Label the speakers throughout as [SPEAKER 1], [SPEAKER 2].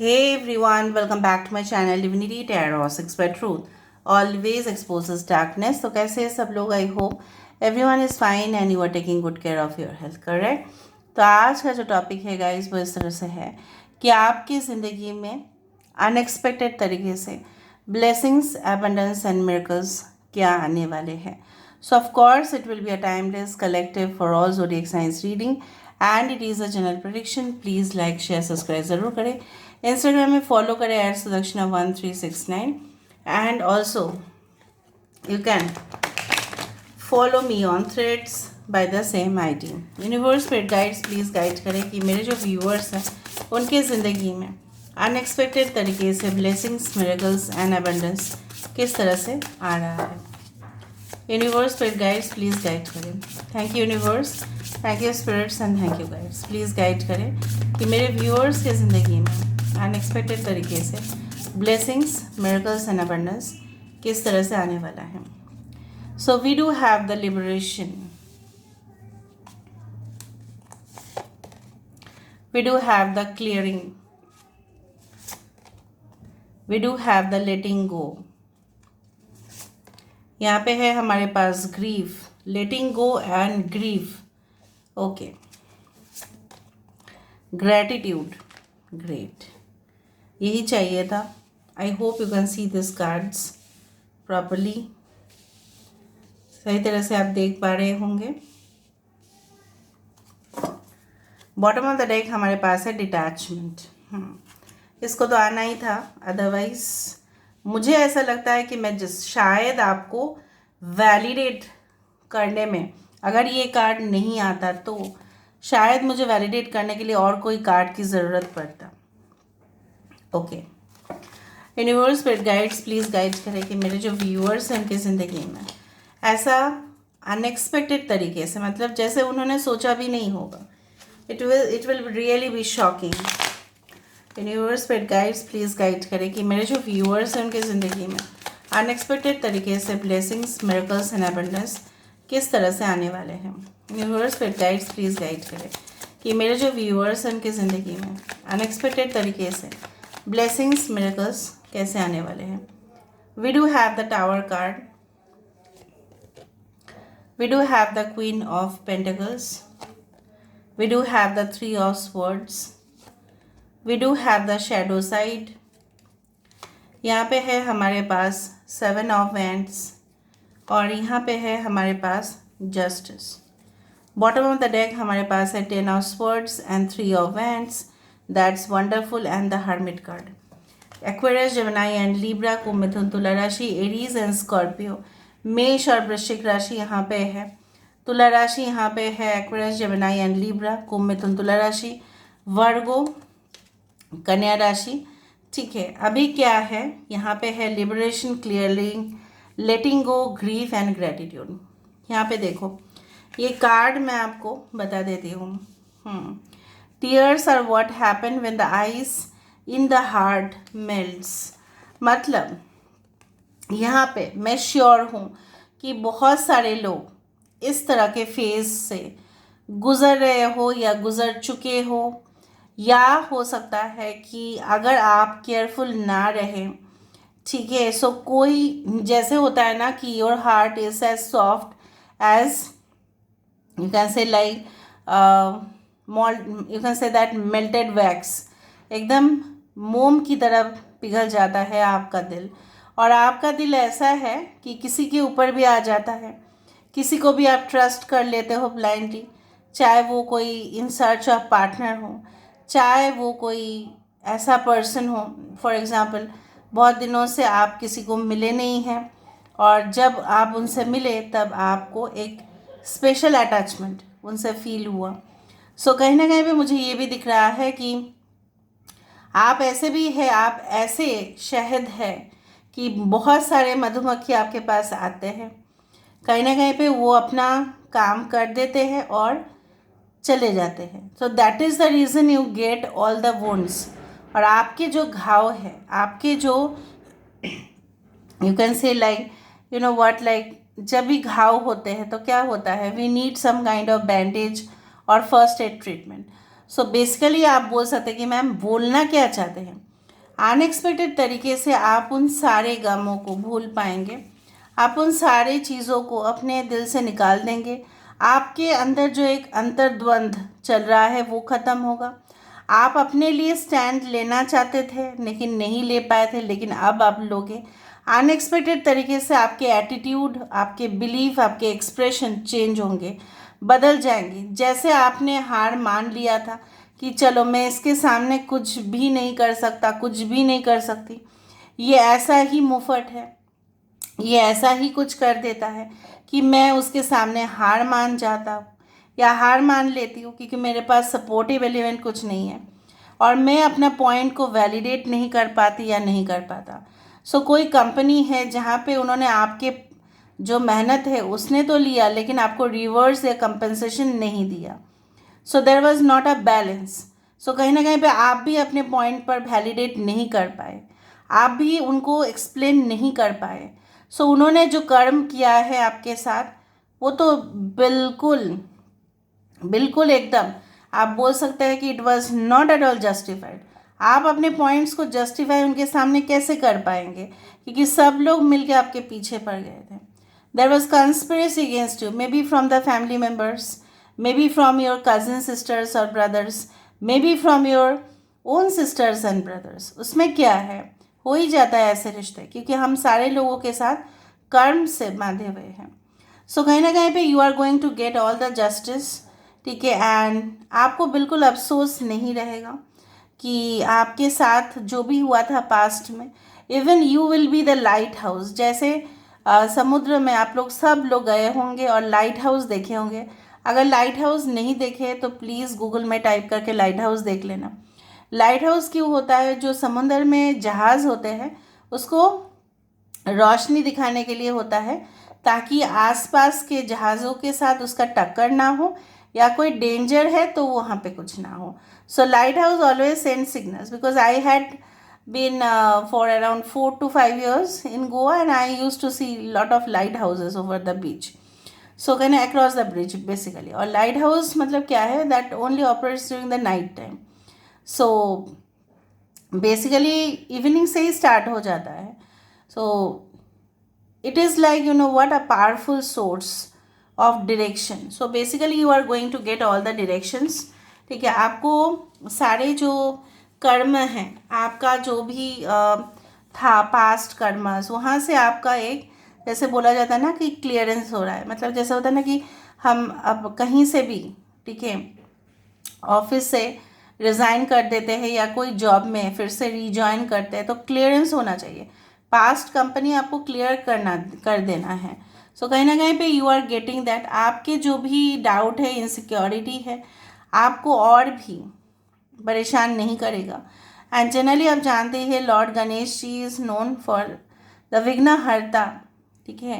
[SPEAKER 1] Hey everyone, welcome back to my channel Divinity Tarot 6 by Truth. Always exposes darkness. तो कैसे हैं सब लोग? I hope everyone is fine and you are taking good care of your health, correct? तो आज का जो topic है गाइस वो इस तरह से है कि आपकी ज़िंदगी में अनएक्सपेक्टेड तरीके से ब्लेसिंग्स, abundance and miracles क्या आने वाले हैं. So of course it will be a timeless collective for all zodiac signs reading and it is a general prediction. Please like, share, subscribe ज़रूर करें. इंस्टाग्राम में फॉलो करें @सुदक्षिणा1369 and also you can follow me on Threads by the same ID. Universe spirit guides please guide करें कि मेरे जो viewers हैं उनके ज़िंदगी में अनएक्सपेक्टेड तरीके से ब्लेसिंग्स, मिरेकल्स एंड अबंडेंस किस तरह से आ रहा है. Universe spirit guides please guide करें. Thank you universe, thank you spirits and thank you guides. Please guide करें कि मेरे व्यूअर्स के ज़िंदगी में अनएक्सपेक्टेड तरीके से ब्लेसिंग्स, मिरेकल्स एंड अबंडेंस किस तरह से आने वाला है. So we do have the liberation, we do have the clearing, we do have the letting go. यहाँ पे है हमारे पास grief, letting go and grief. Okay, gratitude, great, यही चाहिए था. I hope you can see this cards properly. सही तरह से आप देख पा रहे होंगे. बॉटम ऑफ द डेक हमारे पास है डिटैचमेंट. इसको तो आना ही था, अदरवाइज मुझे ऐसा लगता है कि मैं शायद आपको वैलिडेट करने में, अगर ये कार्ड नहीं आता तो शायद मुझे वैलिडेट करने के लिए और कोई कार्ड की ज़रूरत पड़ता. Okay, universe spirit guides please guide करें कि मेरे जो व्यूअर्स हैं उनकी ज़िंदगी में ऐसा अनएक्सपेक्टेड तरीके से, मतलब जैसे उन्होंने सोचा भी नहीं होगा, it will really be shocking. Universe spirit guides please guide करें कि मेरे जो व्यूअर्स हैं उनकी ज़िंदगी में अनएक्सपेक्टेड तरीके से ब्लेसिंग्स, मिरेकल्स एंड अबंडेंस किस तरह से आने वाले हैं. Universe spirit guides please guide करें कि मेरे जो व्यूअर्स हैं उनकी ज़िंदगी में अनएक्सपेक्टेड तरीके से ब्लेसिंग्स, मिरेकल्स कैसे आने वाले हैं. We do have the tower card, we do have the queen of pentacles, we do have the 3 of swords, we do have the shadow side. यहाँ पे है हमारे पास 7 ऑफ वैंड्स और यहाँ पे है हमारे पास justice. Bottom of the deck हमारे पास है 10 of swords and 3 of wands. That's wonderful and the hermit card. Aquarius, Gemini and Libra, कुंभ, मिथुन, तुला राशि, एरीज एंड स्कॉर्पियो, मेष और वृश्चिक राशि यहाँ पे है. तुला राशि यहाँ पे है एक्वेरियस, जेमिनी एंड लिब्रा, कुंभ, मिथुन, तुला राशि, वर्गो, कन्या राशि. ठीक है, अभी क्या है यहाँ पे है liberation, clearing, letting go, grief and gratitude. यहाँ पे देखो, ये कार्ड मैं आपको बता देती हूँ. Tears are what happen when the ice in the heart melts. मतलब यहाँ पे मैं श्योर हूँ कि बहुत सारे लोग इस तरह के फेज से गुज़र रहे हो या गुज़र चुके हो, या हो सकता है कि अगर आप केयरफुल ना रहें, ठीक है, सो कोई जैसे होता है ना कि your heart is as soft as you can say like you can say that melted wax. एकदम मोम की तरह पिघल जाता है आपका दिल, और आपका दिल ऐसा है कि किसी के ऊपर भी आ जाता है, किसी को भी आप ट्रस्ट कर लेते हो ब्लाइंडली, चाहे वो कोई इन सर्च ऑफ पार्टनर हो, चाहे वो कोई ऐसा पर्सन हो. फॉर एग्ज़ाम्पल, बहुत दिनों से आप किसी को मिले नहीं हैं और जब आप उनसे मिले तब आपको एक स्पेशल अटैचमेंट उनसे फील हुआ. सो कहीं ना कहीं पे मुझे ये भी दिख रहा है कि आप ऐसे भी है, आप ऐसे शहद है कि बहुत सारे मधुमक्खी आपके पास आते हैं, कहीं ना कहीं पे वो अपना काम कर देते हैं और चले जाते हैं. So that is the reason you get all the wounds. और आपके जो घाव है, आपके जो you can say like you know what, like जब भी घाव होते हैं तो क्या होता है, we need some kind of bandage और first aid treatment. So basically आप बोल सकते हैं कि मैम बोलना क्या चाहते हैं अनएक्सपेक्टेड तरीके से आप उन सारे गमों को भूल पाएंगे, आप उन सारे चीज़ों को अपने दिल से निकाल देंगे। आपके अंदर जो एक अंतर्द्वंद चल रहा है वो ख़त्म होगा। आप अपने लिए स्टैंड लेना चाहते थे लेकिन नहीं ले पाए थे, लेकिन अब आप लोगे। अनएक्सपेक्टेड तरीके से आपके एटीट्यूड, आपके बिलीफ, आपके एक्सप्रेशन चेंज होंगे, बदल जाएंगे। जैसे आपने हार मान लिया था कि चलो मैं इसके सामने कुछ भी नहीं कर सकता, कुछ भी नहीं कर सकती, ये ऐसा ही मुफट है, ये ऐसा ही कुछ कर देता है कि मैं उसके सामने हार मान जाता हूँ या हार मान लेती हूँ, क्योंकि मेरे पास सपोर्टिव एलिमेंट कुछ नहीं है और मैं अपना पॉइंट को वैलिडेट नहीं कर पाती या नहीं कर पाता। सो कोई कंपनी है जहाँ पे उन्होंने आपके जो मेहनत है उसने तो लिया लेकिन आपको रिवर्स या कंपनसेशन नहीं दिया। So there was not a balance. So कहीं ना कहीं पे आप भी अपने पॉइंट पर वैलिडेट नहीं कर पाए, आप भी उनको एक्सप्लेन नहीं कर पाए। सो उन्होंने जो कर्म किया है आपके साथ वो तो बिल्कुल बिल्कुल एकदम आप बोल सकते हैं कि it was not at all justified. आप अपने पॉइंट्स को जस्टिफाई उनके सामने कैसे कर पाएंगे, क्योंकि सब लोग मिलकर आपके पीछे पड़ गए थे। There was conspiracy against you, maybe from the family members, maybe from your cousin sisters और brothers, maybe from your own sisters and brothers. उसमें क्या है, हो ही जाता है ऐसे रिश्ते, क्योंकि हम सारे लोगों के साथ कर्म से बांधे हुए हैं। सो कहीं ना कहीं पे you are going to get all the justice, ठीक है। एंड आपको बिल्कुल अफसोस नहीं रहेगा कि आपके साथ जो भी हुआ था पास्ट में। Even you will be the light house. जैसे समुद्र में आप लोग सब लोग गए होंगे और लाइट हाउस देखे होंगे। अगर लाइट हाउस नहीं देखे तो प्लीज़ गूगल में टाइप करके लाइट हाउस देख लेना। लाइट हाउस क्यों होता है, जो समुद्र में जहाज़ होते हैं उसको रोशनी दिखाने के लिए होता है, ताकि आसपास के जहाज़ों के साथ उसका टक्कर ना हो या कोई डेंजर है तो वहाँ पे कुछ ना हो। So light house always send signals, because I had been for around 4 to 5 years in Goa, and I used to see lot of lighthouses over the beach. So kind of across the bridge basically. और lighthouse मतलब क्या है, that only operates during the night time. So basically evening से ही start हो जाता है. So it is like, you know what, a powerful source of direction. So basically you are going to get all the directions. ठीक है, आपको सारे जो कर्म हैं, आपका जो भी था पास्ट कर्मस, वहाँ से आपका एक, जैसे बोला जाता है ना कि क्लियरेंस हो रहा है। मतलब जैसे होता है ना कि हम अब कहीं से भी, ठीक है, ऑफिस से रिज़ाइन कर देते हैं या कोई जॉब में फिर से रीजॉइन करते हैं तो क्लियरेंस होना चाहिए। पास्ट कंपनी आपको क्लियर कर देना है। सो कहीं ना कहीं पे यू आर गेटिंग दैट। आपके जो भी डाउट है, इनसिक्योरिटी है, आपको और भी परेशान नहीं करेगा। एंड जनरली आप जानते हैं Lord Ganesh ji is known for the Vighnaharta, ठीक है।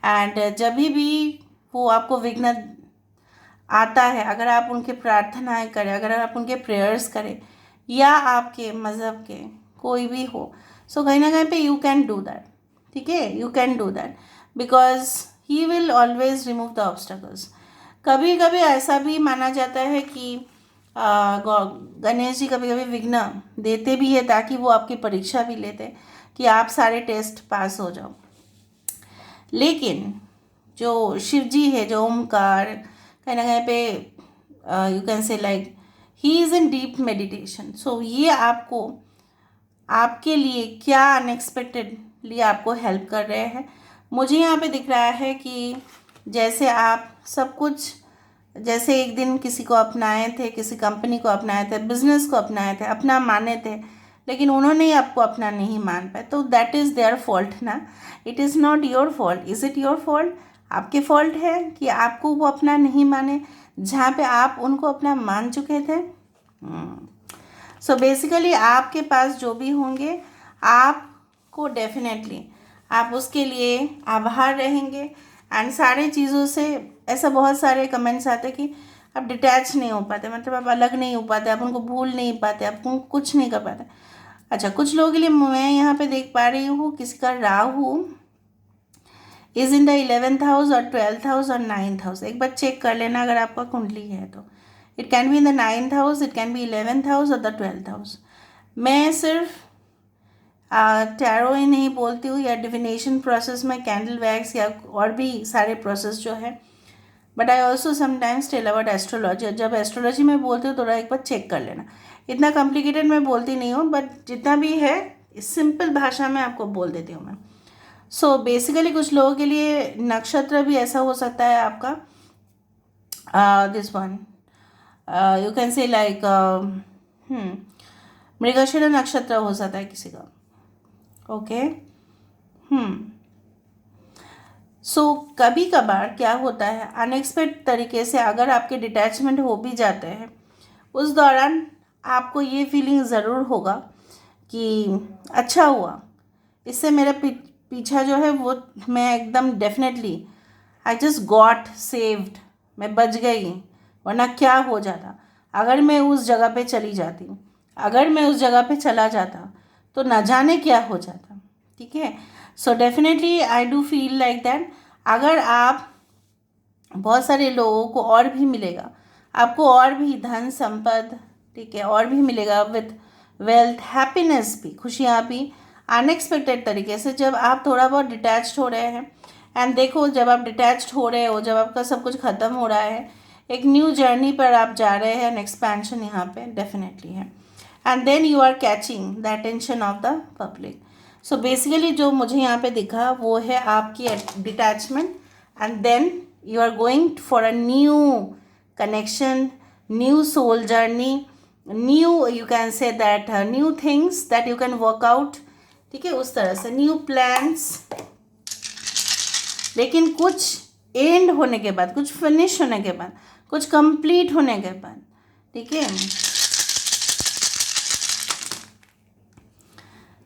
[SPEAKER 1] एंड जब भी वो आपको विघ्न आता है, अगर आप उनके प्रार्थनाएं करें, अगर आप उनके प्रेयर्स करें या आपके मज़हब के कोई भी हो, सो कहीं ना कहीं पे यू कैन डू दैट, ठीक है, you can do that, because he will always remove the obstacles. कभी कभी ऐसा भी माना जाता है कि गणेश जी कभी कभी विघ्न देते भी है ताकि वो आपकी परीक्षा भी लेते कि आप सारे टेस्ट पास हो जाओ। लेकिन जो शिव जी है, जो ओमकार, कहीं ना कहीं पे you can say like he is in deep meditation. So ये आपको आपके लिए क्या अनएक्सपेक्टेडली आपको हेल्प कर रहे हैं। मुझे यहाँ पे दिख रहा है कि जैसे आप सब कुछ, जैसे एक दिन किसी को अपनाए थे, किसी कंपनी को अपनाए थे, बिजनेस को अपनाए थे, अपना माने थे, लेकिन उन्होंने ही आपको अपना नहीं मान पाए, तो दैट इज़ देयर फॉल्ट ना। It is not your fault. Is it your fault? आपके फॉल्ट है कि आपको वो अपना नहीं माने जहाँ पे आप उनको अपना मान चुके थे। सो बेसिकली आपके पास जो भी होंगे आपको डेफिनेटली आप उसके लिए आभार रहेंगे। एंड सारे चीज़ों से ऐसा बहुत सारे कमेंट्स आते कि आप डिटैच नहीं हो पाते, मतलब आप अलग नहीं हो पाते, आप उनको भूल नहीं पाते, आप उनको कुछ नहीं कर पाते। अच्छा, कुछ लोगों के लिए मैं यहाँ पे देख पा रही हूँ किसी का Rahu is in the 11th house और 12th हाउस और 9th हाउस। एक बार चेक कर लेना अगर आपका कुंडली है तो। It can be in the 9th house, it can be 11th house और द 12th हाउस। मैं सिर्फ टैरो ही नहीं बोलती हूँ, या डिविनेशन प्रोसेस में कैंडल वैक्स या और भी सारे प्रोसेस जो है, but I also sometimes tell about astrology. जब एस्ट्रोलॉजी में बोलती हूँ थोड़ा एक बार चेक कर लेना, इतना कॉम्प्लिकेटेड मैं बोलती नहीं हूँ, बट जितना भी है सिंपल भाषा में आपको बोल देती हूँ मैं। सो बेसिकली कुछ लोगों के लिए नक्षत्र भी ऐसा हो सकता है आपका, this one you can say like Mrigashira नक्षत्र हो सकता है किसी का। ओके। सो कभी कभार क्या होता है, अनएक्सपेक्टेड तरीके से अगर आपके डिटैचमेंट हो भी जाते हैं, उस दौरान आपको ये फीलिंग ज़रूर होगा कि अच्छा हुआ, इससे मेरा पीछा जो है वो मैं एकदम definitely I just got saved, मैं बच गई, वरना क्या हो जाता अगर मैं उस जगह पे चली जाती, अगर मैं उस जगह पे चला जाता तो न जाने क्या हो जाता। ठीक है। So definitely I do feel like that. अगर आप बहुत सारे लोगों को और भी मिलेगा, आपको और भी धन संपद, ठीक है, और भी मिलेगा विथ वेल्थ, हैप्पीनेस भी, खुशियाँ भी, अनएक्सपेक्टेड तरीके से जब आप थोड़ा बहुत डिटैच्ड हो रहे हैं। एंड देखो, जब आप डिटैच्ड हो रहे हो, जब आपका सब कुछ ख़त्म हो रहा है, एक न्यू जर्नी पर आप जा रहे हैं, एन एक्सपेंशन यहाँ पे डेफिनेटली है। And then you are catching the attention of the public. So basically जो मुझे यहाँ पे दिखा वो है आपकी detachment, and then you are going for a new connection, new soul journey, new, you can say that new things that you can work out। ठीक है, उस तरह से न्यू प्लान्स, लेकिन कुछ एंड होने के बाद, कुछ फिनिश होने के बाद, कुछ कंप्लीट होने के बाद। ठीक है,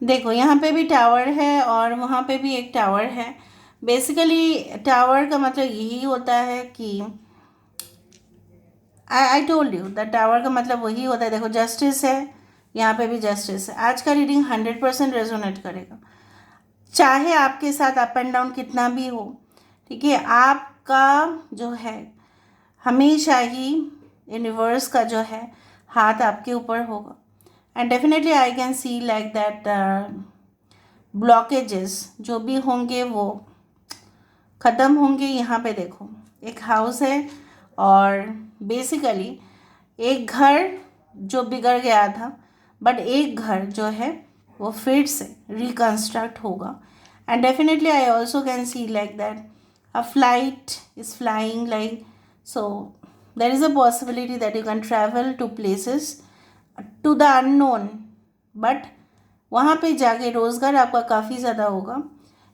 [SPEAKER 1] देखो यहाँ पे भी टावर है और वहाँ पे भी एक टावर है। बेसिकली टावर का मतलब यही होता है कि I told you the tower का मतलब वही होता है। देखो जस्टिस है, यहाँ पे भी जस्टिस है। आज का रीडिंग 100% रेजोनेट करेगा, चाहे आपके साथ अप एंड डाउन कितना भी हो। ठीक है, आपका जो है हमेशा ही यूनिवर्स का जो है हाथ आपके ऊपर होगा। And definitely I can see like that blockages जो भी होंगे वो ख़त्म होंगे। यहाँ पे देखो एक हाउस है, और बेसिकली एक घर जो बिगड़ गया था, बट एक घर जो है वो फिर से रिकन्स्ट्रक्ट होगा। And definitely I also can see like that a flight is flying like, so there is a possibility that you can travel to places to the unknown, but वहाँ पे जाके रोज़गार आपका काफ़ी ज़्यादा होगा।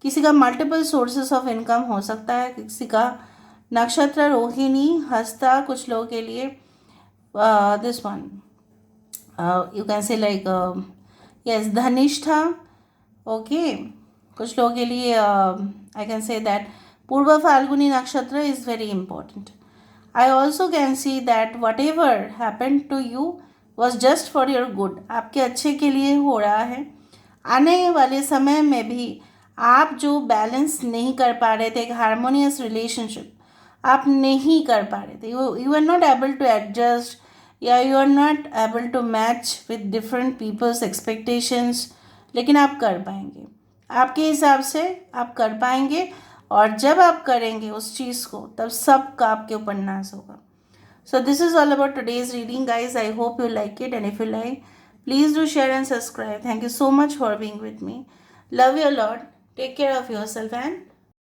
[SPEAKER 1] किसी का मल्टीपल सोर्सेस ऑफ इनकम हो सकता है, किसी का नक्षत्र रोहिणी हस्ता, कुछ लोगों के लिए this one you can say like yes Dhanishtha. Okay, कुछ लोगों के लिए I can say that Purva Phalguni nakshatra is very important. I also can see that whatever happen to you was just for your good, आपके अच्छे के लिए हो रहा है। आने वाले समय में भी आप जो बैलेंस नहीं कर पा रहे थे, एक हारमोनियस रिलेशनशिप आप नहीं कर पा रहे थे, you are not able to adjust, या you are not able to match with different people's expectations, लेकिन आप कर पाएंगे, आपके हिसाब से आप कर पाएंगे। और जब आप करेंगे उस चीज़ को, तब सबका आपके ऊपर नाज होगा। So this is all about today's reading, guys. I hope you like it, and if you like, please do share and subscribe. Thank you so much for being with me. Love you a lot. Take care of yourself and